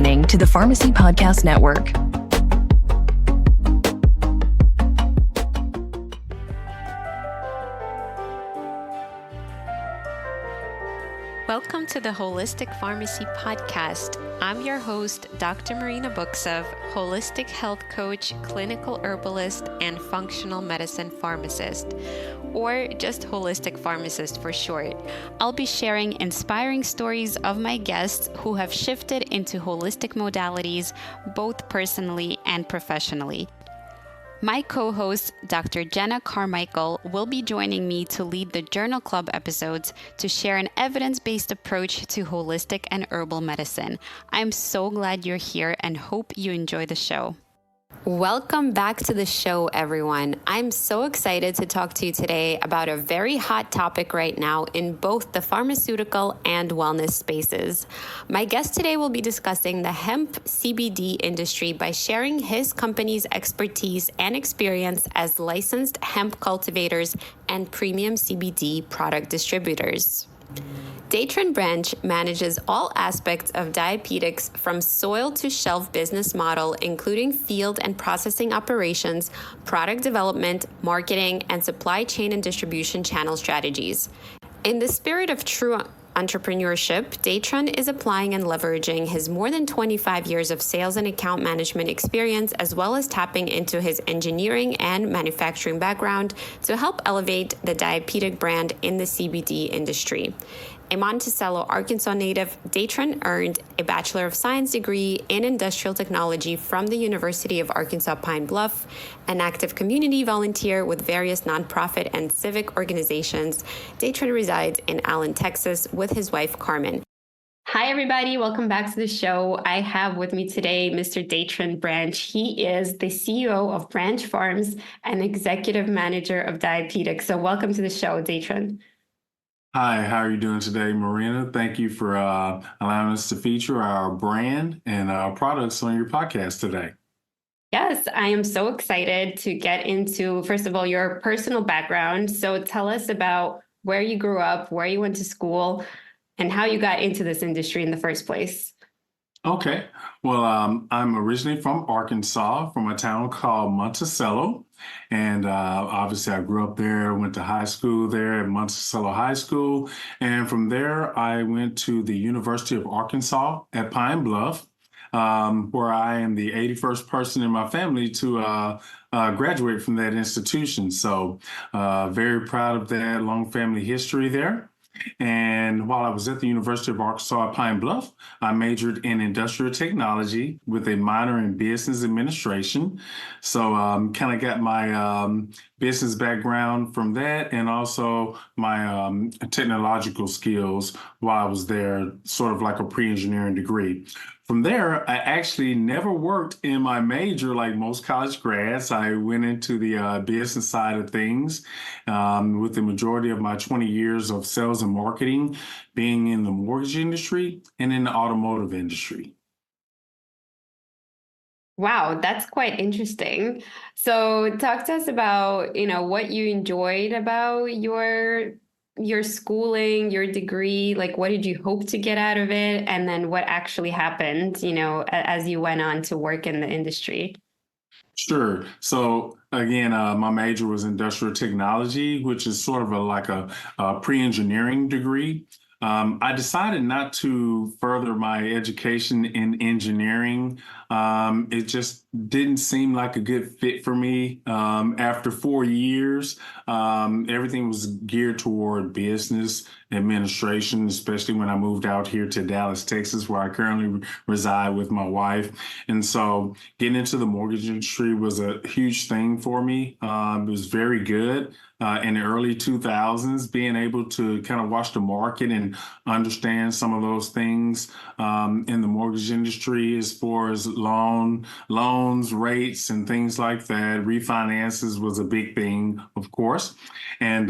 listening to the Pharmacy Podcast Network. Welcome to the Holistic Pharmacy Podcast. I'm your host, Dr. Marina Buksov, holistic health coach, clinical herbalist, and functional medicine pharmacist, or just holistic pharmacist for short. I'll be sharing inspiring stories of my guests who have shifted into holistic modalities, both personally and professionally. My co-host, Dr. Jenna Carmichael, will be joining me to lead the Journal Club episodes to share an evidence-based approach to holistic and herbal medicine. I'm so glad you're here and hope you enjoy the show. Welcome back to the show, everyone. I'm so excited to talk to you today about a very hot topic right now in both the pharmaceutical and wellness spaces. My guest today will be discussing the hemp CBD industry by sharing his company's expertise and experience as licensed hemp cultivators and premium CBD product distributors. Datron branch manages all aspects of Diapedic's from soil to shelf business model, including field and processing operations, product development, marketing, and supply chain and distribution channel strategies. In the spirit of true entrepreneurship, Datron is applying and leveraging his more than 25 years of sales and account management experience, as well as tapping into his engineering and manufacturing background to help elevate the Diapedic brand in the CBD industry. A Monticello, Arkansas native, Datron earned a Bachelor of Science degree in Industrial Technology from the University of Arkansas Pine Bluff, an active community volunteer with various nonprofit and civic organizations. Datron resides in Allen, Texas, with his wife, Carmen. Hi, everybody. Welcome back to the show. I have with me today Mr. Datron Branch. He is the CEO of Branch Farms and executive manager of Diapedic. So welcome to the show, Datron. Hi, how are you doing today, Marina? Thank you for allowing us to feature our brand and our products on your podcast today. Yes, I am so excited to get into, first of all, your personal background. So tell us about where you grew up, where you went to school, and how you got into this industry in the first place. Okay. Well, I'm originally from Arkansas, from a town called Monticello. And obviously, I grew up there, went to high school there at Monticello High School. And from there, I went to the University of Arkansas at Pine Bluff, where I am the 81st person in my family to graduate from that institution. So very proud of that long family history there. And while I was at the University of Arkansas at Pine Bluff, I majored in industrial technology with a minor in business administration. So kind of got my business background from that, and also my technological skills while I was there, sort of like a pre-engineering degree. From there, I actually never worked in my major like most college grads. I went into the business side of things with the majority of my 20 years of sales and marketing being in the mortgage industry and in the automotive industry. Wow, that's quite interesting. So talk to us about, what you enjoyed about your schooling, your degree, like what did you hope to get out of it? And then what actually happened, as you went on to work in the industry? Sure. So again, my major was industrial technology, which is sort of like a pre-engineering degree. I decided not to further my education in engineering. It just didn't seem like a good fit for me. After 4 years, everything was geared toward business administration, especially when I moved out here to Dallas, Texas, where I currently reside with my wife. And so getting into the mortgage industry was a huge thing for me. It was very good. In the early 2000s, being able to kind of watch the market and understand some of those things in the mortgage industry as far as loans, rates, and things like that. Refinances was a big thing, of course. And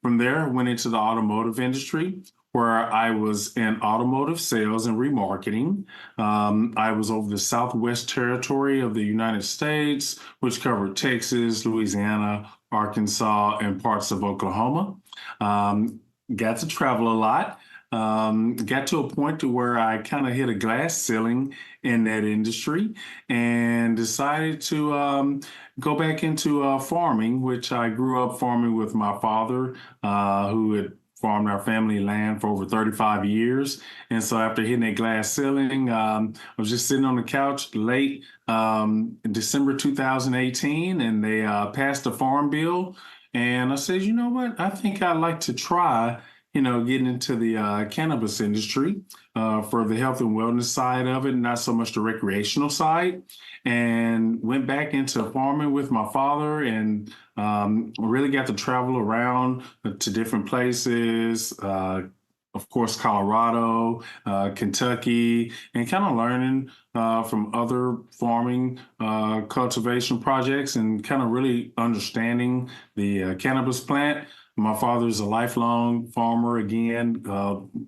from there, went into the automotive industry, where I was in automotive sales and remarketing. I was over the Southwest territory of the United States, which covered Texas, Louisiana, Arkansas, and parts of Oklahoma. Got to travel a lot. got to a point to where I kind of hit a glass ceiling in that industry and decided to go back into farming, which I grew up farming with my father, who had farmed our family land for over 35 years. And so after hitting that glass ceiling, I was just sitting on the couch late in December 2018, and they passed a farm bill. And I said, you know what? I think I'd like to try, getting into the cannabis industry for the health and wellness side of it, not so much the recreational side. And went back into farming with my father and really got to travel around to different places. Of course, Colorado, Kentucky, and kind of learning from other farming cultivation projects and kind of really understanding the cannabis plant. My father's a lifelong farmer, again,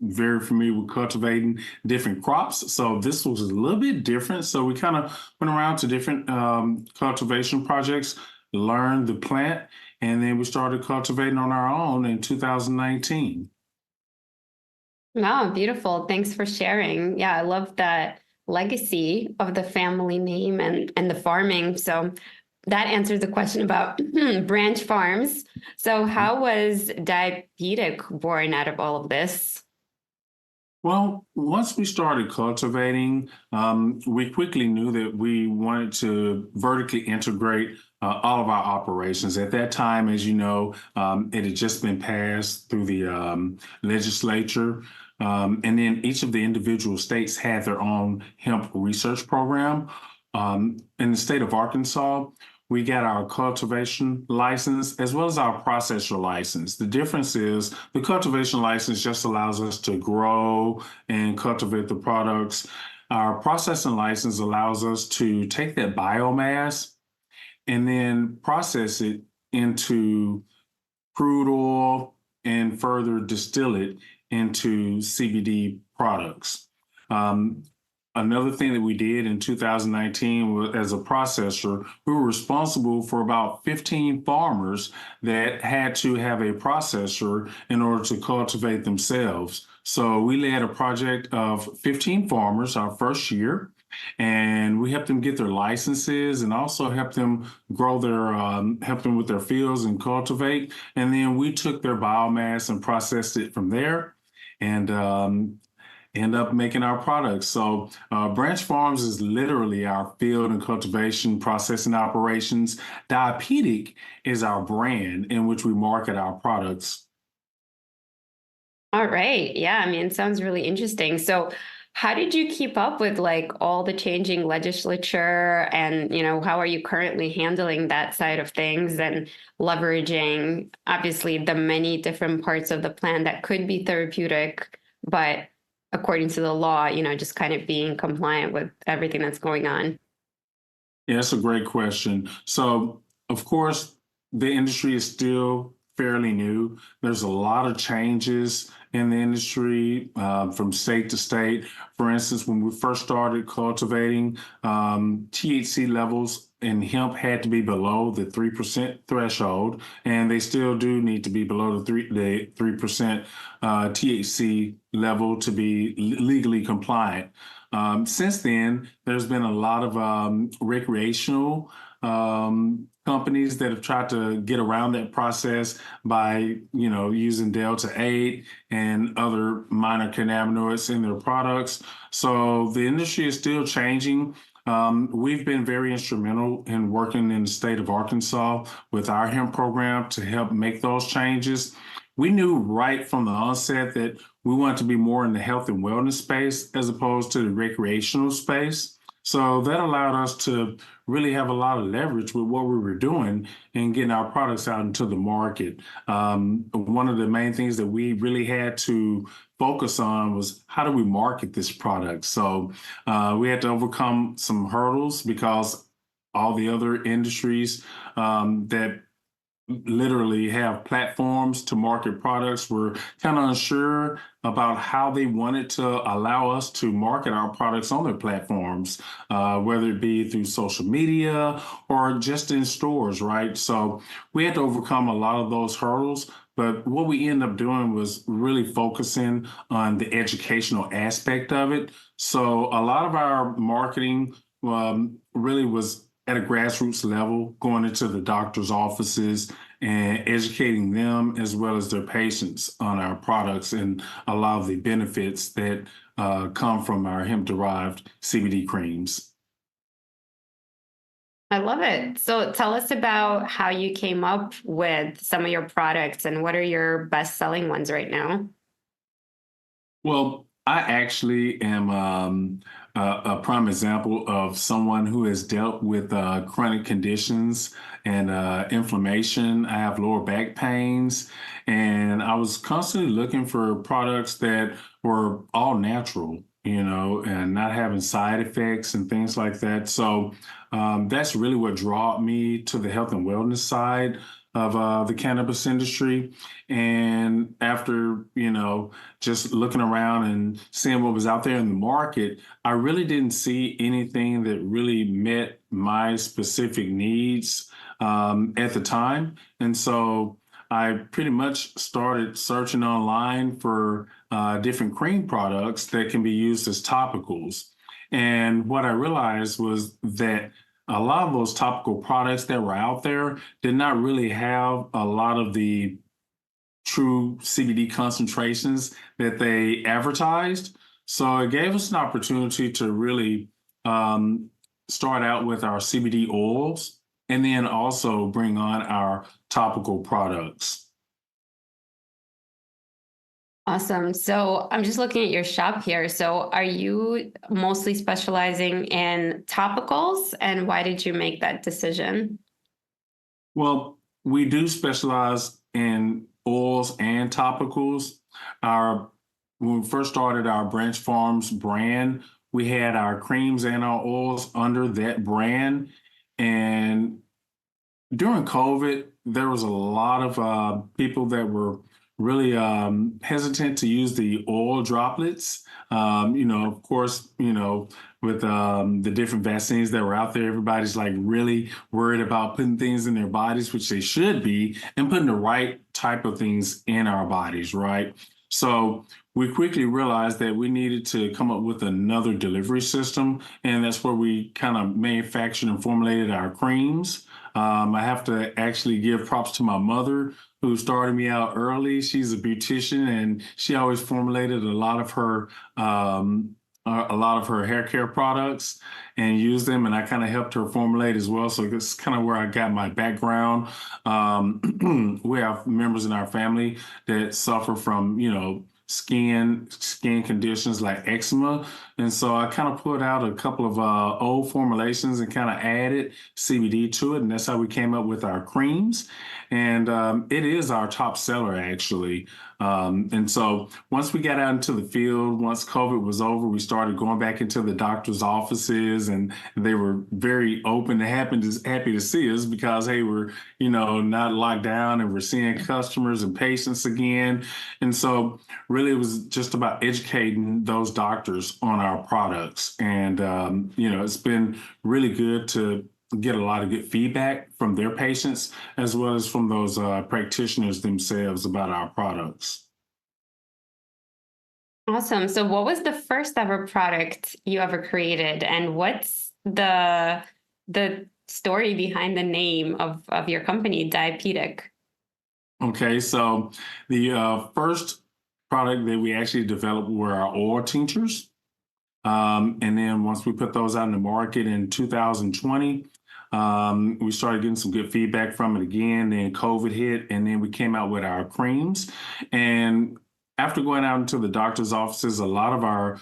very familiar with cultivating different crops. So this was a little bit different. So we kind of went around to different cultivation projects, learned the plant, and then we started cultivating on our own in 2019. Wow, beautiful. Thanks for sharing. Yeah, I love that legacy of the family name and the farming. So that answers the question about branch farms. So how was Diapedic born out of all of this? Well, once we started cultivating, we quickly knew that we wanted to vertically integrate all of our operations. At that time, as you know, it had just been passed through the legislature. And then each of the individual states had their own hemp research program. In the state of Arkansas, we got our cultivation license as well as our processor license. The difference is the cultivation license just allows us to grow and cultivate the products. Our processing license allows us to take that biomass and then process it into crude oil and further distill it into CBD products. Another thing that we did in 2019 was, as a processor, we were responsible for about 15 farmers that had to have a processor in order to cultivate themselves. So we led a project of 15 farmers our first year, and we helped them get their licenses and also helped them grow help them with their fields and cultivate. And then we took their biomass and processed it from there. And end up making our products. So Branch Farms is literally our field and cultivation processing operations. Diapedic is our brand in which we market our products. All right. Yeah, I mean, it sounds really interesting. So how did you keep up with like all the changing legislature and, how are you currently handling that side of things and leveraging obviously the many different parts of the plan that could be therapeutic, but according to the law, just kind of being compliant with everything that's going on? Yeah, that's a great question. So, of course, the industry is still fairly new. There's a lot of changes in the industry from state to state. For instance, when we first started cultivating, THC levels in hemp had to be below the 3% threshold, and they still do need to be below the 3% THC level to be legally compliant. Since then, there's been a lot of recreational companies that have tried to get around that process by, using Delta 8 and other minor cannabinoids in their products. So the industry is still changing. We've been very instrumental in working in the state of Arkansas with our hemp program to help make those changes. We knew right from the onset that we wanted to be more in the health and wellness space as opposed to the recreational space. So that allowed us to really have a lot of leverage with what we were doing and getting our products out into the market. One of the main things that we really had to focus on was how do we market this product? So we had to overcome some hurdles because all the other industries that literally have platforms to market products. We're kind of unsure about how they wanted to allow us to market our products on their platforms, whether it be through social media or just in stores, right? So we had to overcome a lot of those hurdles, But what we ended up doing was really focusing on the educational aspect of it. So a lot of our marketing really was at a grassroots level, going into the doctor's offices and educating them as well as their patients on our products and a lot of the benefits that come from our hemp-derived CBD creams. I love it. So tell us about how you came up with some of your products and what are your best-selling ones right now? Well, I actually am a prime example of someone who has dealt with chronic conditions and inflammation. I have lower back pains, and I was constantly looking for products that were all natural, and not having side effects and things like that. So that's really what drew me to the health and wellness side of the cannabis industry. And after, just looking around and seeing what was out there in the market, I really didn't see anything that really met my specific needs at the time. And so I pretty much started searching online for different cream products that can be used as topicals. And what I realized was that a lot of those topical products that were out there did not really have a lot of the true CBD concentrations that they advertised. So it gave us an opportunity to really start out with our CBD oils and then also bring on our topical products. Awesome. So I'm just looking at your shop here. So are you mostly specializing in topicals, and why did you make that decision? Well, we do specialize in oils and topicals. Our When we first started our Branch Farms brand, we had our creams and our oils under that brand. And during COVID, there was a lot of people that were really hesitant to use the oil droplets. Of course, with the different vaccines that were out there, everybody's like really worried about putting things in their bodies, which they should be, and putting the right type of things in our bodies, right? So we quickly realized that we needed to come up with another delivery system, and that's where we kind of manufactured and formulated our creams. I have to actually give props to my mother who started me out early. She's a beautician, and she always formulated a lot of her hair care products and used them, and I kind of helped her formulate as well. So this is kind of where I got my background. We have members in our family that suffer from, skin conditions like eczema. And so I kind of put out a couple of old formulations and kind of added CBD to it. And that's how we came up with our creams. And it is our top seller, actually. And so once we got out into the field, once COVID was over, we started going back into the doctor's offices, and they were very open and happy to see us because, hey, we're, not locked down and we're seeing customers and patients again. And so really it was just about educating those doctors on our products. And, it's been really good to get a lot of good feedback from their patients as well as from those practitioners themselves about our products. Awesome. So what was the first ever product you ever created, and what's the story behind the name of your company, Diapedic? Okay, so the first product that we actually developed were our oil tinctures. And then once we put those out in the market in 2020, we started getting some good feedback from it again. Then COVID hit, and then we came out with our creams. And after going out into the doctor's offices, a lot of our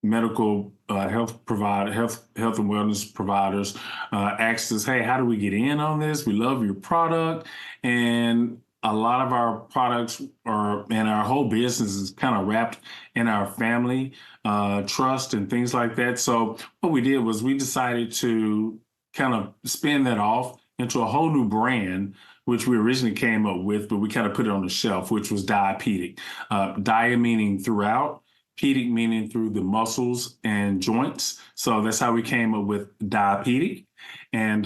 medical health and wellness providers asked us, "Hey, how do we get in on this? We love your product." And a lot of our products and our whole business is kind of wrapped in our family trust and things like that. So what we did was we decided to kind of spin that off into a whole new brand, which we originally came up with, but we kind of put it on the shelf, which was Diapedic. Dia meaning throughout, pedic meaning through the muscles and joints. So that's how we came up with Diapedic. And,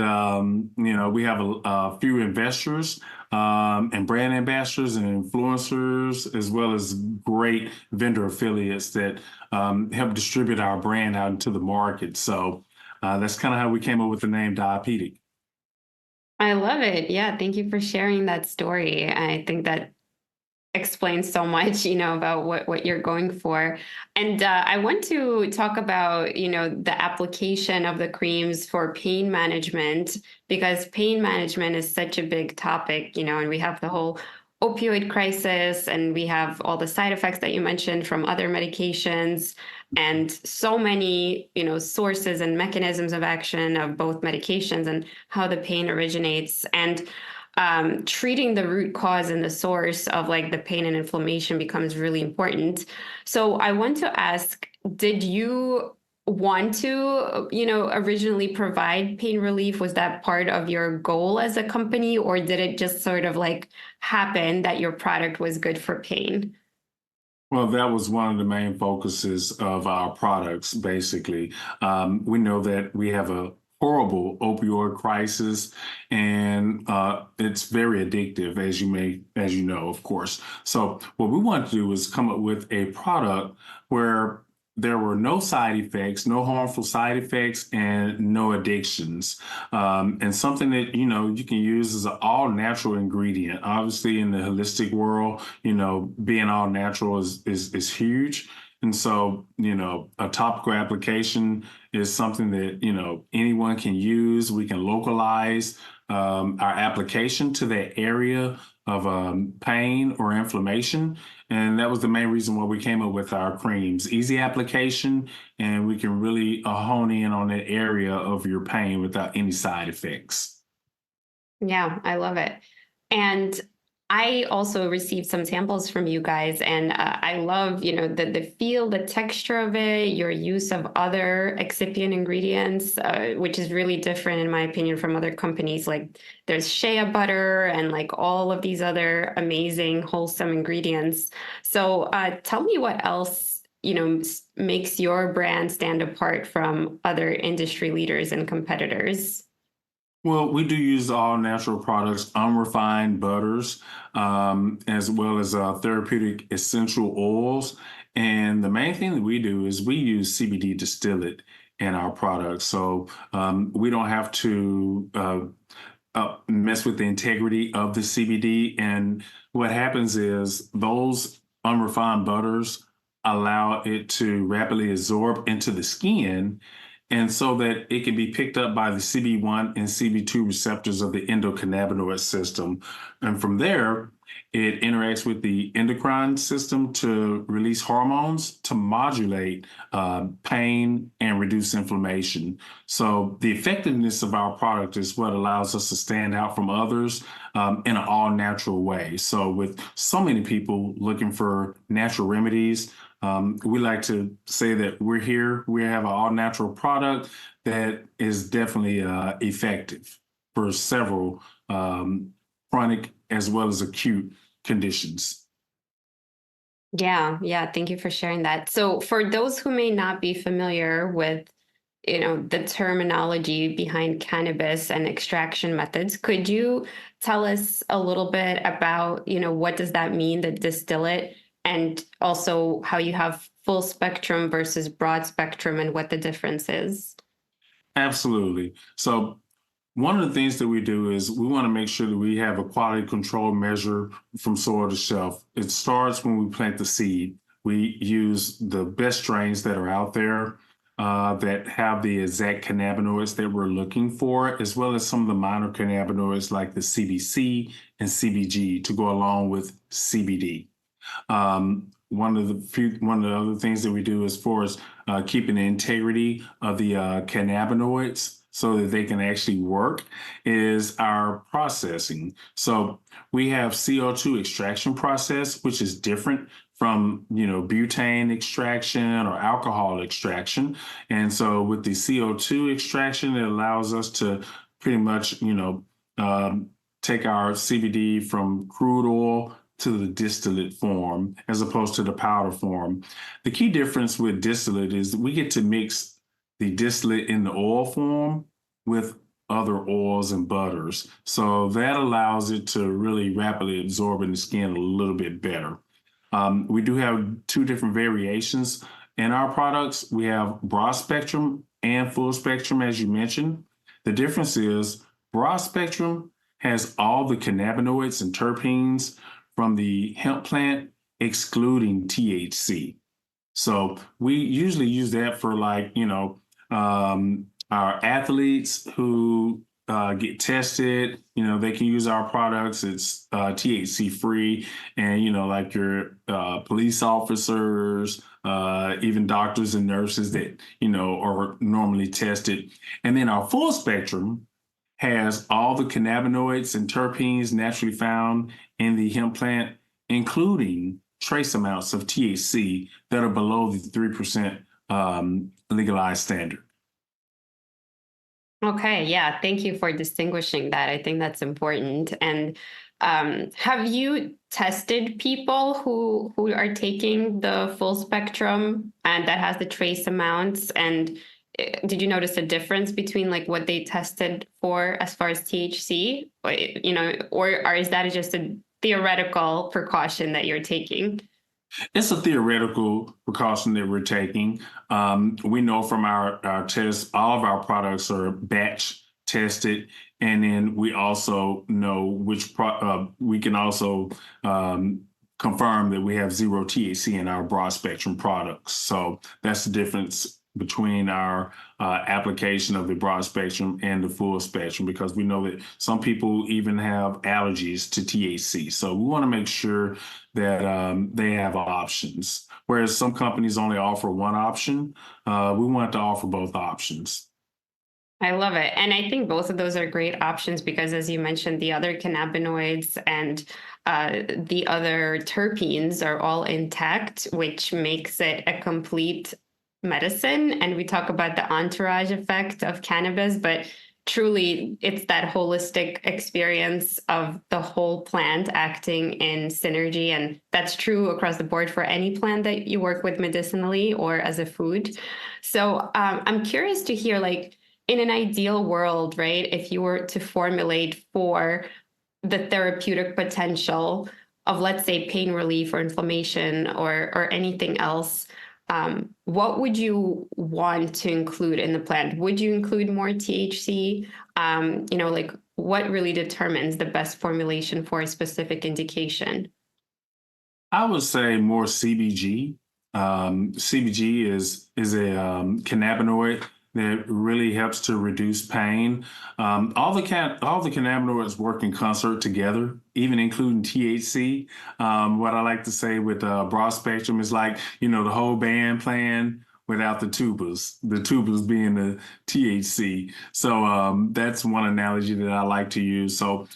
we have a few investors and brand ambassadors and influencers, as well as great vendor affiliates that help distribute our brand out into the market. So that's kind of how we came up with the name Diapedic. I love it. Yeah, thank you for sharing that story. I think that explains so much, about what you're going for. And I want to talk about, the application of the creams for pain management, because pain management is such a big topic, and we have the whole opioid crisis, and we have all the side effects that you mentioned from other medications, and so many, sources and mechanisms of action of both medications and how the pain originates. And treating the root cause and the source of like the pain and inflammation becomes really important. So I want to ask, did you want to, originally provide pain relief? Was that part of your goal as a company, or did it just sort of like happen that your product was good for pain? Well, that was one of the main focuses of our products, basically. We know that we have a horrible opioid crisis, and it's very addictive, as you know, of course. So what we wanted to do was come up with a product where there were no side effects, no harmful side effects, and no addictions. And something that, you can use as an all natural ingredient. Obviously, in the holistic world, being all natural is huge. And so, a topical application is something that, anyone can use. We can localize our application to that area of pain or inflammation. And that was the main reason why we came up with our creams. Easy application, and we can really hone in on that area of your pain without any side effects. Yeah, I love it. And I also received some samples from you guys, and I love, the feel, the texture of it, your use of other excipient ingredients, which is really different, in my opinion, from other companies. Like there's shea butter and like all of these other amazing, wholesome ingredients. So tell me what else, makes your brand stand apart from other industry leaders and competitors. Well, we do use all natural products, unrefined butters, as well as therapeutic essential oils. And the main thing that we do is we use CBD distillate in our products. So we don't have to mess with the integrity of the CBD. And what happens is those unrefined butters allow it to rapidly absorb into the skin, and so that it can be picked up by the CB1 and CB2 receptors of the endocannabinoid system. And from there, it interacts with the endocrine system to release hormones to modulate pain and reduce inflammation. So the effectiveness of our product is what allows us to stand out from others in an all-natural way. So with so many people looking for natural remedies, we like to say that we're here. We have an all-natural product that is definitely effective for several chronic as well as acute conditions. Yeah. Thank you for sharing that. So for those who may not be familiar with, the terminology behind cannabis and extraction methods, could you tell us a little bit about, what does that mean, the distillate, and also how you have full spectrum versus broad spectrum and what the difference is? Absolutely. So one of the things that we do is we want to make sure that we have a quality control measure from soil to shelf. It starts when we plant the seed. We use the best strains that are out there that have the exact cannabinoids that we're looking for, as well as some of the minor cannabinoids like the CBC and CBG to go along with CBD. One of the other things that we do as far as keeping the integrity of the cannabinoids so that they can actually work is our processing. So we have CO2 extraction process, which is different from, butane extraction or alcohol extraction. And so with the CO2 extraction, it allows us to pretty much, take our CBD from crude oil to the distillate form as opposed to the powder form. The key difference with distillate is we get to mix the distillate in the oil form with other oils and butters. So that allows it to really rapidly absorb in the skin a little bit better. We do have two different variations in our products. We have broad spectrum and full spectrum, as you mentioned. The difference is broad spectrum has all the cannabinoids and terpenes from the hemp plant, excluding THC. So we usually use that for our athletes who get tested. They can use our products. It's THC free, and like your police officers, even doctors and nurses that are normally tested. And then our full spectrum has all the cannabinoids and terpenes naturally found in the hemp plant, including trace amounts of THC that are below the 3% legalized standard. Okay, yeah, thank you for distinguishing that. I think that's important. And have you tested people who are taking the full spectrum and that has the trace amounts? And did you notice a difference between like what they tested for as far as THC, or is that just a theoretical precaution that you're taking? It's a theoretical precaution that we're taking. We know from our tests, all of our products are batch tested, and then we also know we can also confirm that we have zero THC in our broad spectrum products. So that's the difference between our application of the broad spectrum and the full spectrum, because we know that some people even have allergies to THC. So we want to make sure that they have options. Whereas some companies only offer one option, we want to offer both options. I love it. And I think both of those are great options because, as you mentioned, the other cannabinoids and the other terpenes are all intact, which makes it a complete medicine. And we talk about the entourage effect of cannabis, but truly it's that holistic experience of the whole plant acting in synergy. And that's true across the board for any plant that you work with medicinally or as a food. So I'm curious to hear, like, in an ideal world, right, if you were to formulate for the therapeutic potential of, let's say, pain relief or inflammation or anything else, what would you want to include in the plant? Would you include more THC? Like, what really determines the best formulation for a specific indication? I would say more CBG. CBG is a cannabinoid that really helps to reduce pain. All the cannabinoids work in concert together, even including THC. What I like to say with broad spectrum is like, the whole band playing without the tubas being the THC. So that's one analogy that I like to use. So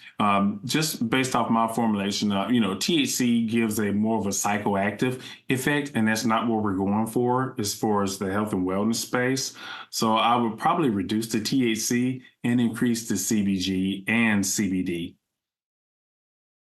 just based off my formulation, THC gives a more of a psychoactive effect, and that's not what we're going for as far as the health and wellness space. So I would probably reduce the THC and increase the CBG and CBD.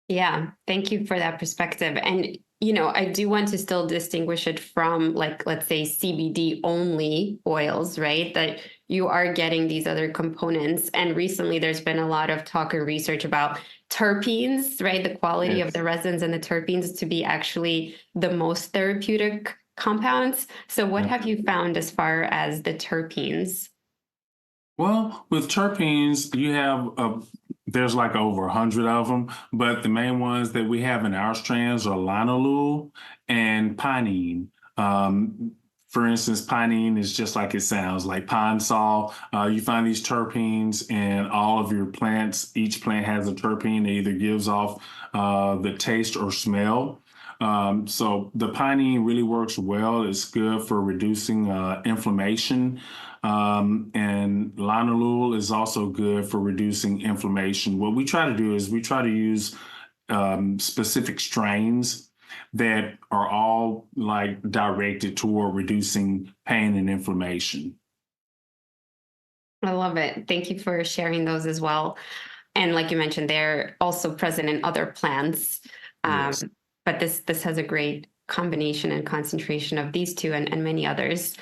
Yeah, thank you for that perspective. And, I do want to still distinguish it from, like, let's say CBD only oils, right? That you are getting these other components. And recently there's been a lot of talk and research about terpenes, right? The quality of the resins and the terpenes to be actually the most therapeutic compounds. So what have you found as far as the terpenes? Well, with terpenes, you have there's like over 100 of them, but the main ones that we have in our strands are linalool and pinene. For instance, pinene is just like it sounds, like pine sol. You find these terpenes in all of your plants. Each plant has a terpene that either gives off the taste or smell. So the pinene really works well. It's good for reducing inflammation. And linalool is also good for reducing inflammation. What we try to do is we try to use specific strains that are all like directed toward reducing pain and inflammation. I love it. Thank you for sharing those as well. And like you mentioned, they're also present in other plants. Yes. But this has a great combination and concentration of these two and many others.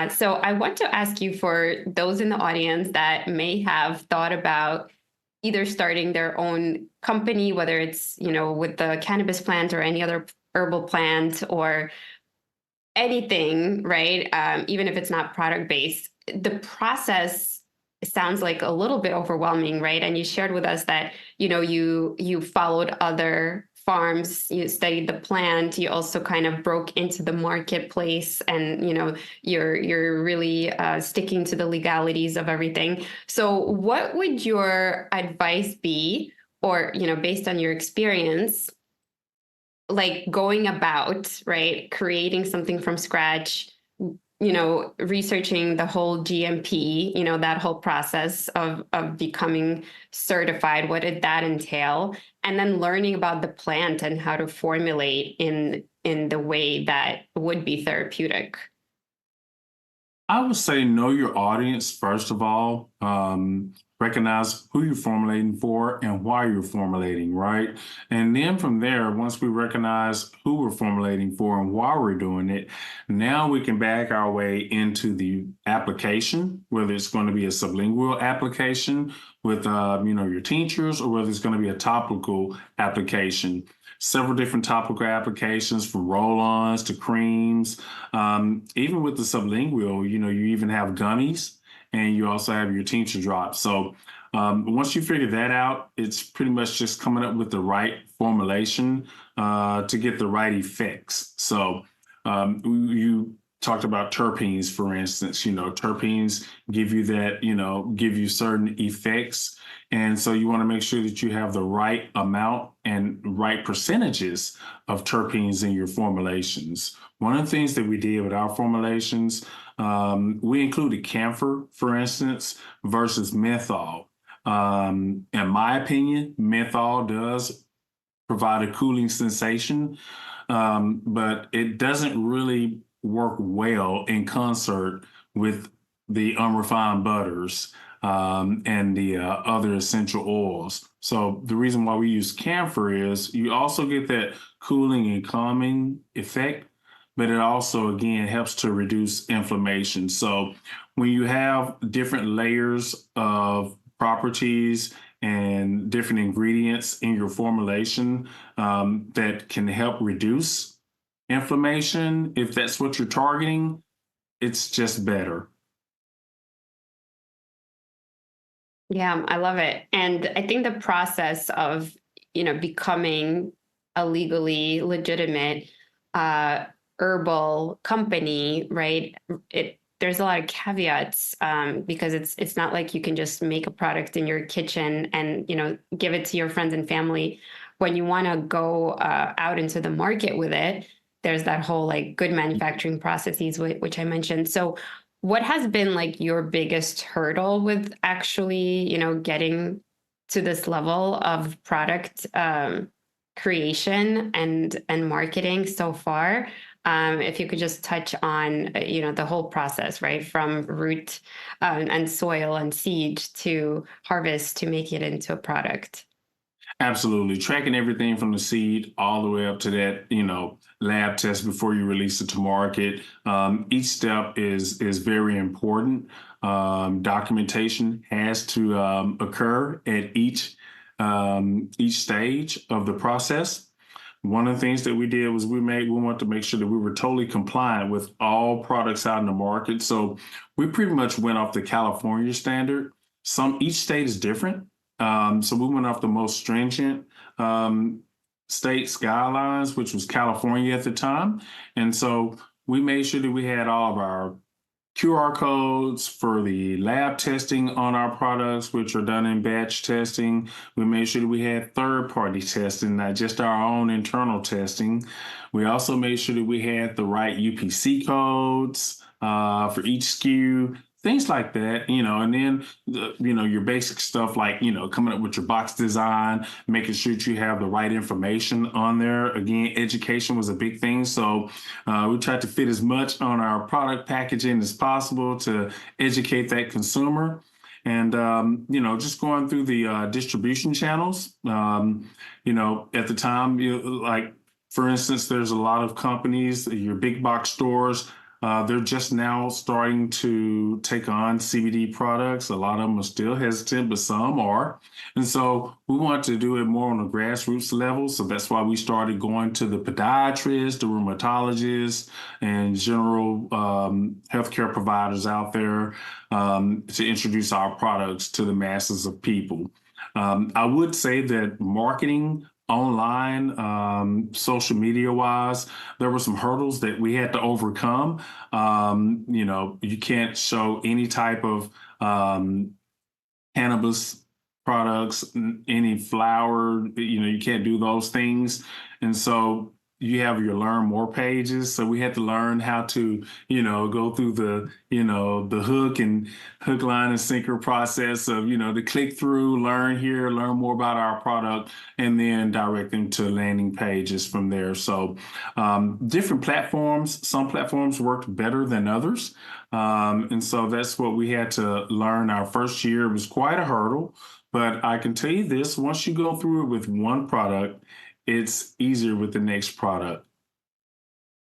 So I want to ask you, for those in the audience that may have thought about either starting their own company, whether it's, with the cannabis plant or any other herbal plant or anything, right? Even if it's not product based, the process sounds like a little bit overwhelming, right? And you shared with us that you followed other farms, you studied the plant, you also kind of broke into the marketplace, and you're really sticking to the legalities of everything. So, what would your advice be, or based on your experience, like going about, right, creating something from scratch, researching the whole GMP, that whole process of becoming certified, what did that entail? And then learning about the plant and how to formulate in the way that would be therapeutic. I would say know your audience, first of all. Recognize who you're formulating for and why you're formulating, right? And then from there, once we recognize who we're formulating for and why we're doing it, now we can back our way into the application, whether it's going to be a sublingual application with, your tinctures, or whether it's going to be a topical application. Several different topical applications, from roll-ons to creams. Even with the sublingual, you even have gummies, and you also have your tincture drops. So once you figure that out, it's pretty much just coming up with the right formulation to get the right effects. So you talked about terpenes, for instance. Terpenes give you that, give you certain effects. And so you want to make sure that you have the right amount and right percentages of terpenes in your formulations. One of the things that we did with our formulations, we included camphor, for instance, versus menthol. In my opinion, menthol does provide a cooling sensation, but it doesn't really work well in concert with the unrefined butters and the other essential oils. So the reason why we use camphor is you also get that cooling and calming effect, but it also, again, helps to reduce inflammation. So when you have different layers of properties and different ingredients in your formulation that can help reduce inflammation, if that's what you're targeting, it's just better. Yeah, I love it. And I think the process of, becoming a legally legitimate herbal company, right? There's a lot of caveats because it's not like you can just make a product in your kitchen and give it to your friends and family. When you want to go out into the market with it, there's that whole like good manufacturing processes, which I mentioned. So what has been like your biggest hurdle with actually, getting to this level of product creation and marketing so far? If you could just touch on, the whole process, right, from root and soil and seed to harvest to make it into a product. Absolutely. Tracking everything from the seed all the way up to that, lab test before you release it to market. Each step is very important. Documentation has to occur at each stage of the process. One of the things that we did was we wanted to make sure that we were totally compliant with all products out in the market. So we pretty much went off the California standard. Each state is different. So we went off the most stringent state's guidelines, which was California at the time. And so we made sure that we had all of our QR codes for the lab testing on our products, which are done in batch testing. We made sure that we had third-party testing, not just our own internal testing. We also made sure that we had the right UPC codes for each SKU. Things like that, and then, your basic stuff like, coming up with your box design, making sure that you have the right information on there. Again, education was a big thing. So we tried to fit as much on our product packaging as possible to educate that consumer. And, just going through the distribution channels, at the time, like, for instance, there's a lot of companies, your big box stores, They're just now starting to take on CBD products. A lot of them are still hesitant, but some are. And so we want to do it more on a grassroots level. So that's why we started going to the podiatrists, the rheumatologists, and general healthcare providers out there to introduce our products to the masses of people. I would say that marketing online, social media wise, there were some hurdles that we had to overcome. You can't show any type of cannabis products, any flower, you can't do those things. And so you have your learn more pages. So we had to learn how to, go through the hook, line, and sinker process of, to click through, learn here, learn more about our product, and then direct them to landing pages from there. So different platforms, some platforms worked better than others. And so that's what we had to learn. Our first year was quite a hurdle, but I can tell you this, once you go through it with one product, it's easier with the next product.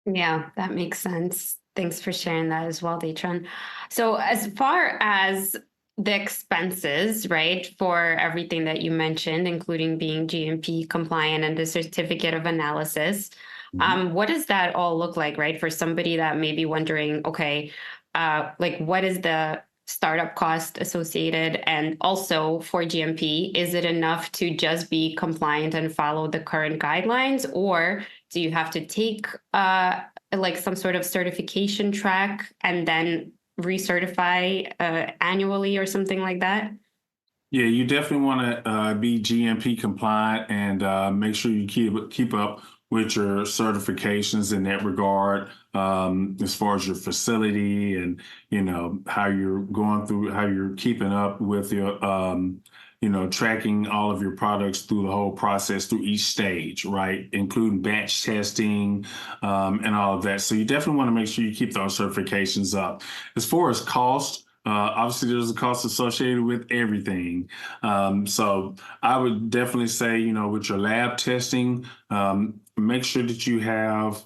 Yeah, that makes sense. Thanks for sharing that as well, Datron. So as far as the expenses, right, for everything that you mentioned, including being GMP compliant and the certificate of analysis, what does that all look like, right? For somebody that may be wondering, okay, like what is the startup cost associated? And also for GMP, is it enough to just be compliant and follow the current guidelines? Or do you have to take like some sort of certification track and then recertify annually or something like that? Yeah, you definitely want to be GMP compliant and make sure you keep up with your certifications in that regard, as far as your facility and how you're going through, how you're keeping up with your tracking all of your products through the whole process, through each stage, right, including batch testing and all of that. So you definitely want to make sure you keep those certifications up. As far as cost. Obviously, there's a cost associated with everything. So I would definitely say, with your lab testing, make sure that you have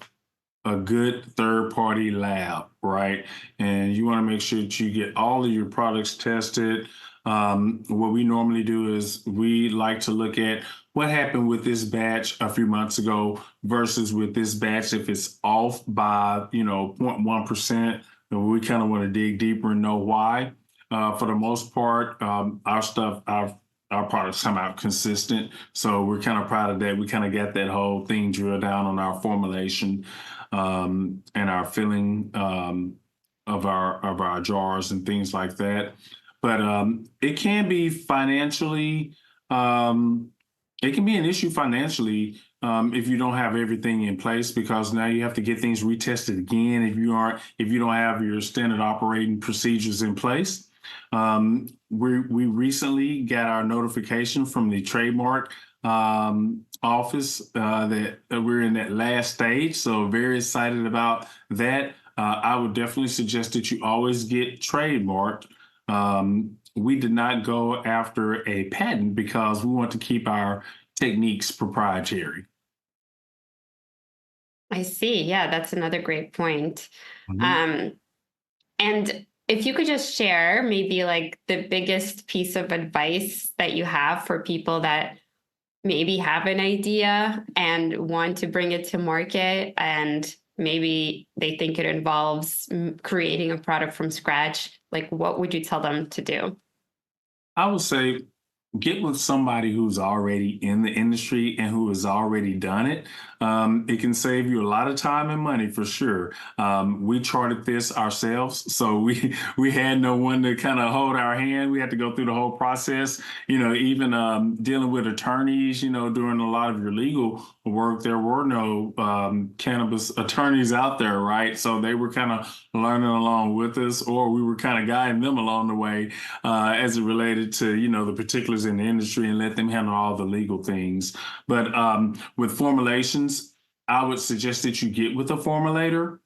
a good third-party lab, right? And you want to make sure that you get all of your products tested. What we normally do is we like to look at what happened with this batch a few months ago versus with this batch. If it's off by, 0.1%, we kind of want to dig deeper and know why. For the most part, our products come out consistent. So we're kind of proud of that. We kind of got that whole thing drilled down on our formulation and our filling of our jars and things like that. But it can be financially, it can be an issue financially if you don't have everything in place, because now you have to get things retested again if you don't have your standard operating procedures in place. We recently got our notification from the trademark office that we're in that last stage. So very excited about that. I would definitely suggest that you always get trademarked. We did not go after a patent because we want to keep our techniques proprietary. I see. Yeah, that's another great point. Mhm. And if you could just share maybe like the biggest piece of advice that you have for people that maybe have an idea and want to bring it to market, and maybe they think it involves creating a product from scratch, like what would you tell them to do? I would say get with somebody who's already in the industry and who has already done it. It can save you a lot of time and money for sure. We charted this ourselves, so we had no one to kind of hold our hand. We had to go through the whole process. Even dealing with attorneys. During a lot of your legal work, there were no cannabis attorneys out there, right? So they were kind of learning along with us, or we were kind of guiding them along the way as it related to the particulars in the industry, and let them handle all the legal things. But with formulations, I would suggest that you get with a formulator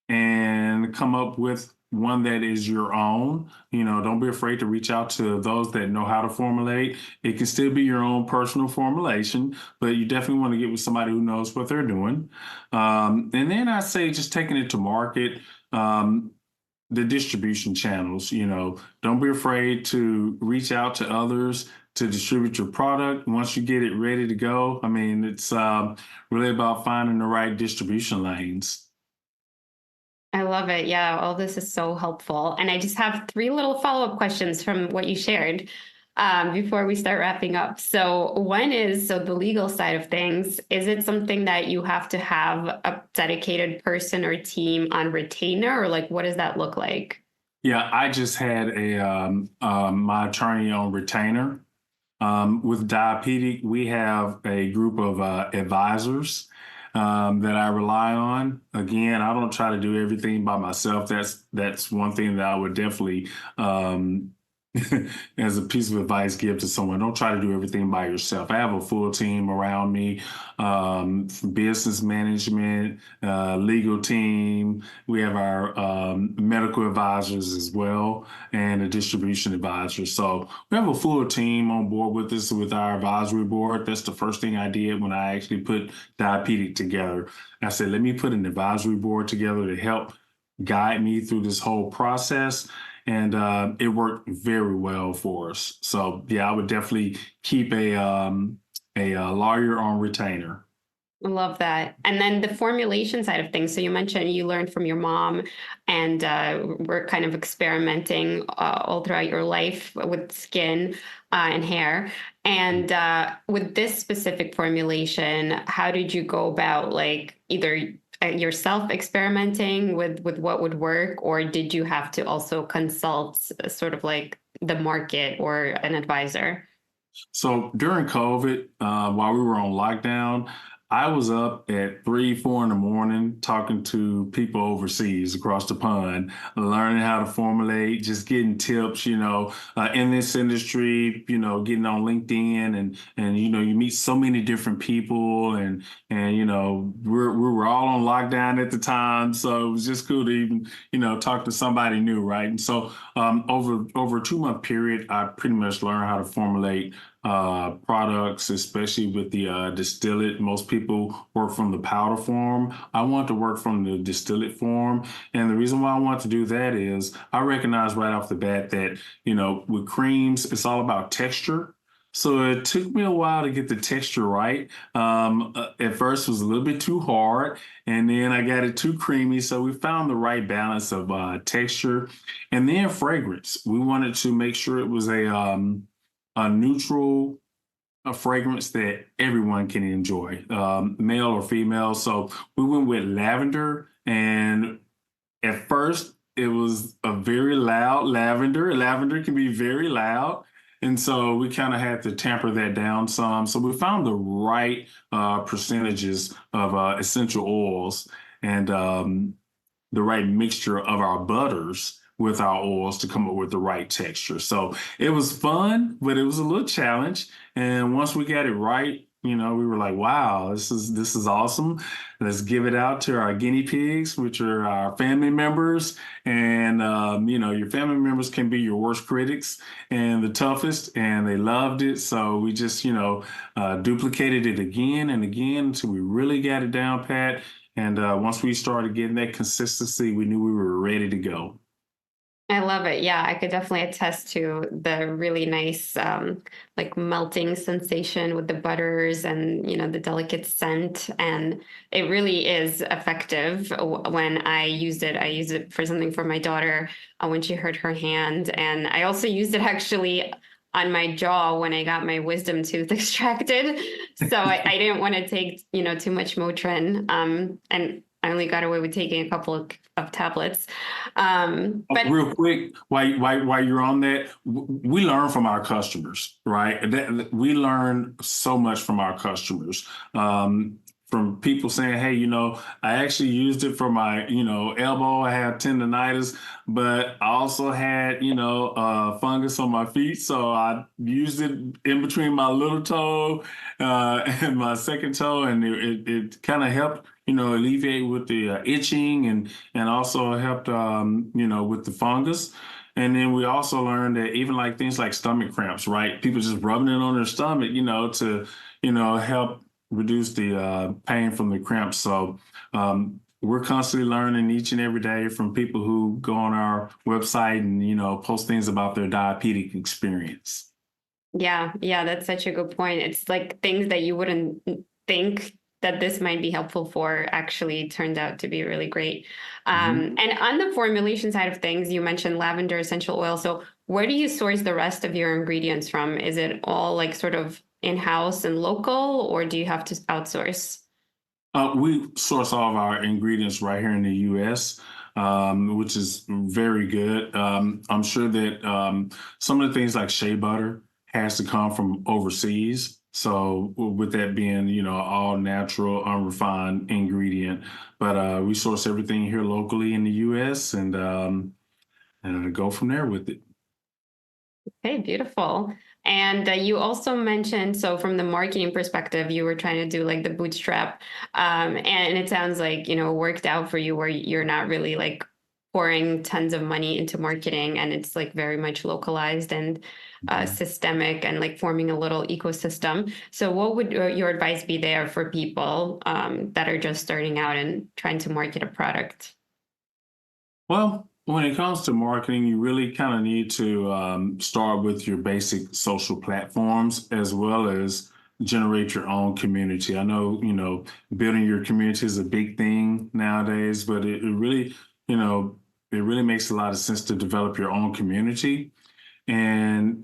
and come up with one that is your own. Don't be afraid to reach out to those that know how to formulate. It can still be your own personal formulation, but you definitely want to get with somebody who knows what they're doing. And then I say just taking it to market. The distribution channels, don't be afraid to reach out to others to distribute your product once you get it ready to go. I mean, it's really about finding the right distribution lanes. I love it. Yeah, all this is so helpful. And I just have three little follow-up questions from what you shared before we start wrapping up. So one is, so the legal side of things, is it something that you have to have a dedicated person or team on retainer, or like, what does that look like? Yeah, I just had my attorney on retainer. With Diapedic, we have a group of advisors that I rely on. Again, I don't try to do everything by myself. That's one thing that I would definitely, as a piece of advice, give to someone. Don't try to do everything by yourself. I have a full team around me, business management, legal team. We have our medical advisors as well, and a distribution advisor. So we have a full team on board with us with our advisory board. That's the first thing I did when I actually put Diapedic together. I said, let me put an advisory board together to help guide me through this whole process. And it worked very well for us. So yeah, I would definitely keep a lawyer on retainer. I love that. And then the formulation side of things. So you mentioned you learned from your mom and we're kind of experimenting all throughout your life with skin and hair. And with this specific formulation, how did you go about like either yourself experimenting with what would work, or did you have to also consult sort of like the market or an advisor? So during COVID, while we were on lockdown, I was up at 3, 4 in the morning talking to people overseas across the pond, learning how to formulate, just getting tips, in this industry, getting on LinkedIn and you meet so many different people and we were all on lockdown at the time. So it was just cool to even, talk to somebody new, right? And so over a 2-month period, I pretty much learned how to formulate products, especially with the distillate. Most people work from the powder form. I want to work from the distillate form. And the reason why I want to do that is I recognize right off the bat that, with creams, it's all about texture. So it took me a while to get the texture right. At first it was a little bit too hard, and then I got it too creamy. So we found the right balance of texture. And then fragrance. We wanted to make sure it was a neutral fragrance that everyone can enjoy, male or female. So we went with lavender, and at first it was a very loud lavender. Lavender can be very loud. And so we kind of had to tamper that down some. So we found the right percentages of essential oils and the right mixture of our butters with our oils to come up with the right texture. So it was fun, but it was a little challenge. And once we got it right, we were like, wow, this is awesome. Let's give it out to our guinea pigs, which are our family members. And, your family members can be your worst critics and the toughest, and they loved it. So we just, duplicated it again and again until we really got it down pat. And once we started getting that consistency, we knew we were ready to go. I love it. Yeah, I could definitely attest to the really nice, like melting sensation with the butters and, the delicate scent. And it really is effective when I used it. I used it for something for my daughter when she hurt her hand. And I also used it actually on my jaw when I got my wisdom tooth extracted. So I didn't want to take, too much Motrin. And I only got away with taking a couple of tablets. But real quick, while you're on that, we learn from our customers, right? We learn so much from our customers. from people saying, hey, I actually used it for my, elbow. I had tendonitis, but I also had, fungus on my feet. So I used it in between my little toe and my second toe. And it kind of helped, alleviate with the itching and also helped, with the fungus. And then we also learned that even like things like stomach cramps, right? People just rubbing it on their stomach, to, help reduce the pain from the cramps. So we're constantly learning each and every day from people who go on our website and, post things about their diabetic experience. Yeah, yeah, that's such a good point. It's like things that you wouldn't think that this might be helpful for actually turned out to be really great. Mhm. And on the formulation side of things, you mentioned lavender essential oil. So where do you source the rest of your ingredients from? Is it all like sort of in-house and local, or do you have to outsource? We source all of our ingredients right here in the U.S., which is very good. I'm sure that some of the things like shea butter has to come from overseas. So with that being, all natural, unrefined ingredient, but we source everything here locally in the U.S. and go from there with it. Okay, beautiful. And you also mentioned, so from the marketing perspective, you were trying to do like the bootstrap. And it sounds like, worked out for you where you're not really like pouring tons of money into marketing and it's like very much localized and systemic and like forming a little ecosystem. So what would your advice be there for people that are just starting out and trying to market a product? Well, when it comes to marketing, you really kind of need to start with your basic social platforms as well as generate your own community. I know, building your community is a big thing nowadays, but it really, it really makes a lot of sense to develop your own community. And,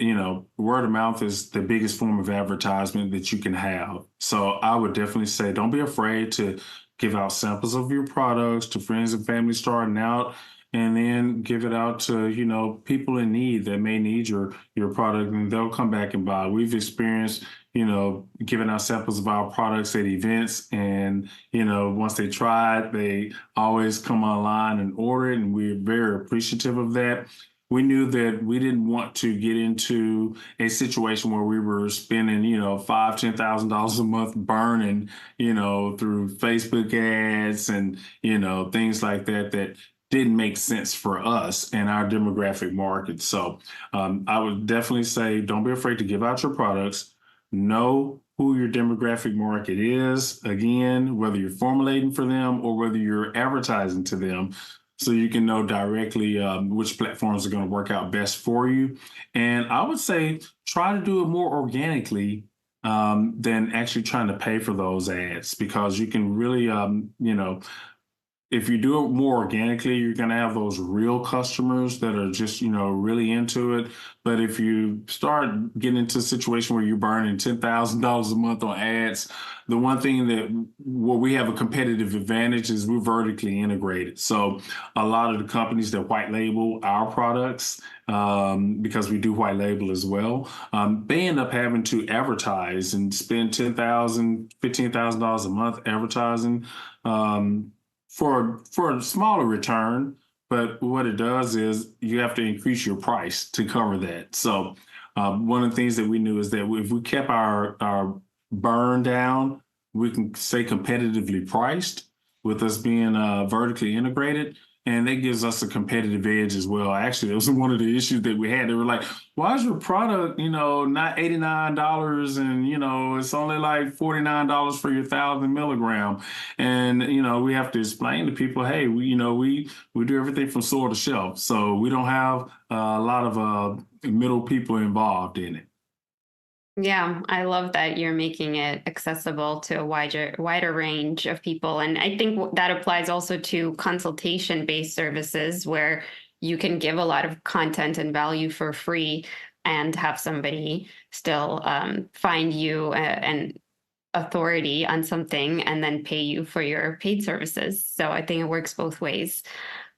word of mouth is the biggest form of advertisement that you can have. So I would definitely say don't be afraid to give out samples of your products to friends and family starting out, and then give it out to, people in need that may need your product and they'll come back and buy. We've experienced, giving out samples of our products at events and, once they try it, they always come online and order it. And we're very appreciative of that. We knew that we didn't want to get into a situation where we were spending, $5,000, $10,000 a month burning, through Facebook ads and, things like that, that didn't make sense for us and our demographic market. So I would definitely say don't be afraid to give out your products. Know who your demographic market is, again, whether you're formulating for them or whether you're advertising to them, so you can know directly which platforms are going to work out best for you. And I would say try to do it more organically than actually trying to pay for those ads, because you can really, if you do it more organically, you're going to have those real customers that are just, really into it. But if you start getting into a situation where you're burning $10,000 a month on ads, the one thing that where we have a competitive advantage is we're vertically integrated. So a lot of the companies that white label our products, because we do white label as well, they end up having to advertise and spend $10,000, $15,000 a month advertising. For a smaller return, but what it does is you have to increase your price to cover that. So one of the things that we knew is that if we kept our burn down, we can stay competitively priced with us being vertically integrated. And that gives us a competitive edge as well. Actually, it was one of the issues that we had. They were like, why is your product, not $89 and, it's only like $49 for your 1,000 milligram? And, we have to explain to people, hey, we do everything from soil to shelf. So we don't have a lot of middle people involved in it. Yeah, I love that you're making it accessible to a wider range of people. And I think that applies also to consultation-based services where you can give a lot of content and value for free and have somebody still find you and authority on something and then pay you for your paid services. So I think it works both ways.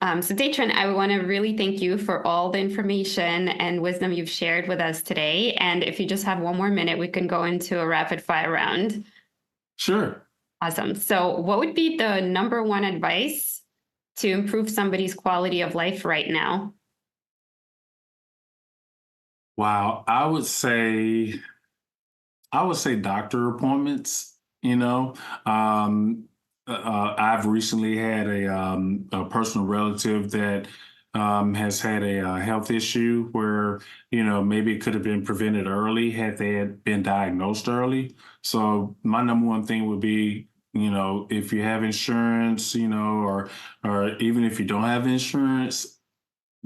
So Datron, I want to really thank you for all the information and wisdom you've shared with us today. And if you just have one more minute, we can go into a rapid fire round. Sure. Awesome. So what would be the number one advice to improve somebody's quality of life right now? Wow, I would say doctor appointments. You know, I've recently had a personal relative that has had a health issue where maybe it could have been prevented early had they had been diagnosed early. So my number one thing would be, if you have insurance, or even if you don't have insurance,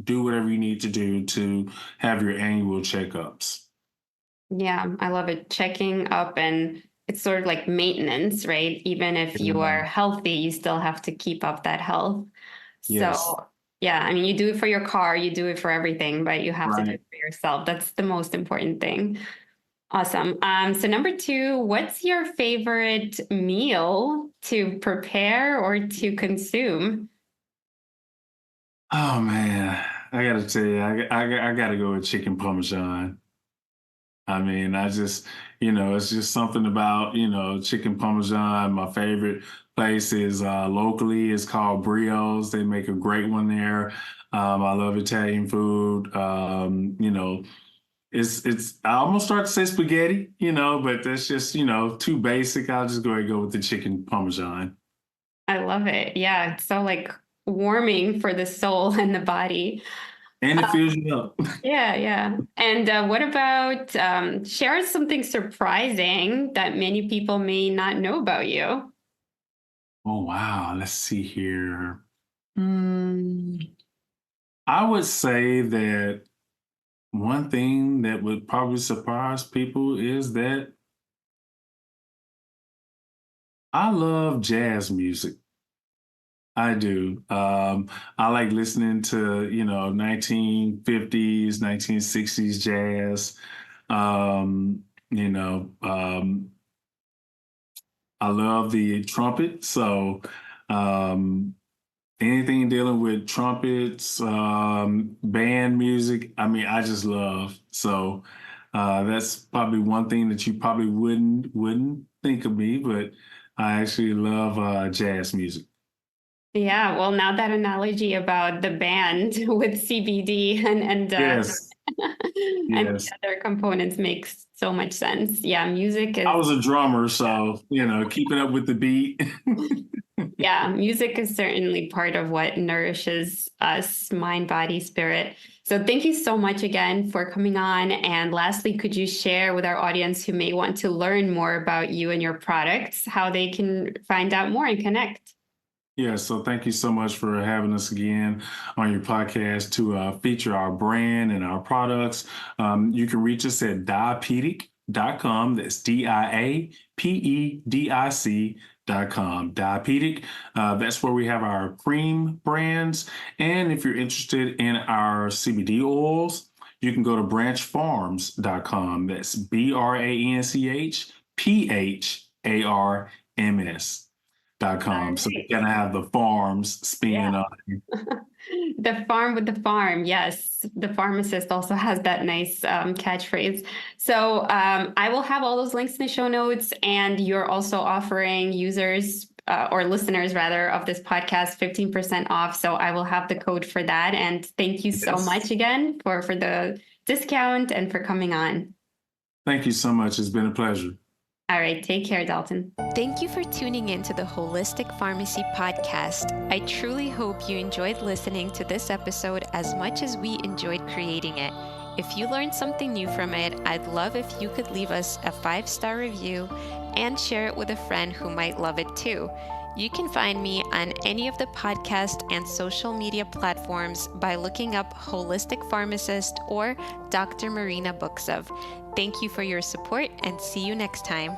do whatever you need to do to have your annual checkups. Yeah, I love it. Checking up, and it's sort of like maintenance, right? Even if you are Yeah. healthy, you still have to keep up that health. Yes. So, yeah, I mean, you do it for your car, you do it for everything, but you have to do Right. it for yourself. That's the most important thing. Awesome. So number two, what's your favorite meal to prepare or to consume? Oh man, I gotta tell you, I gotta go with chicken parmesan. I mean, it's just something about, chicken parmesan. My favorite place is locally. It's called Brio's. They make a great one there. I love Italian food. I almost start to say spaghetti, but that's just, too basic. I'll just go ahead and go with the chicken parmesan. I love it. Yeah, it's so like warming for the soul and the body. And it fills you up. Yeah, yeah. And what about share something surprising that many people may not know about you? Oh wow, let's see here. Mm, I would say that one thing that would probably surprise people is that I love jazz music. I do. I like listening to, 1950s, 1960s jazz. Um, you know, um, I love the trumpet. So, um, anything dealing with trumpets, band music, I mean, I just love. So that's probably one thing that you probably wouldn't think of me, but I actually love jazz music. Yeah, well, now that analogy about the band with CBD and Yes, and the yes. other components makes so much sense. Yeah, music I is was a drummer, so keeping up with the beat. yeah, music is certainly part of what nourishes us, mind, body, spirit. So thank you so much again for coming on. And lastly, could you share with our audience who may want to learn more about you and your products, how they can find out more and connect? Yeah, so thank you so much for having us again on your podcast to feature our brand and our products. You can reach us at diapedic.com. That's diapedic.com. Diapedic. That's where we have our cream brands. And if you're interested in our CBD oils, you can go to branchfarms.com. That's branchfarms.com. So we kind of have the farms Yeah. spinning up. The farm with the farm. Yes. The pharmacist also has that nice catchphrase. So I will have all those links in the show notes. And you're also offering users or listeners rather of this podcast 15% off. So I will have the code for that. And thank you so Yes. much again for the discount and for coming on. Thank you so much. It's been a pleasure. All right. Take care, Dalton. Thank you for tuning in to the Holistic Pharmacy Podcast. I truly hope you enjoyed listening to this episode as much as we enjoyed creating it. If you learned something new from it, I'd love if you could leave us a 5-star review and share it with a friend who might love it too. You can find me on any of the podcast and social media platforms by looking up Holistic Pharmacist or Dr. Marina Buksov. Thank you for your support and see you next time.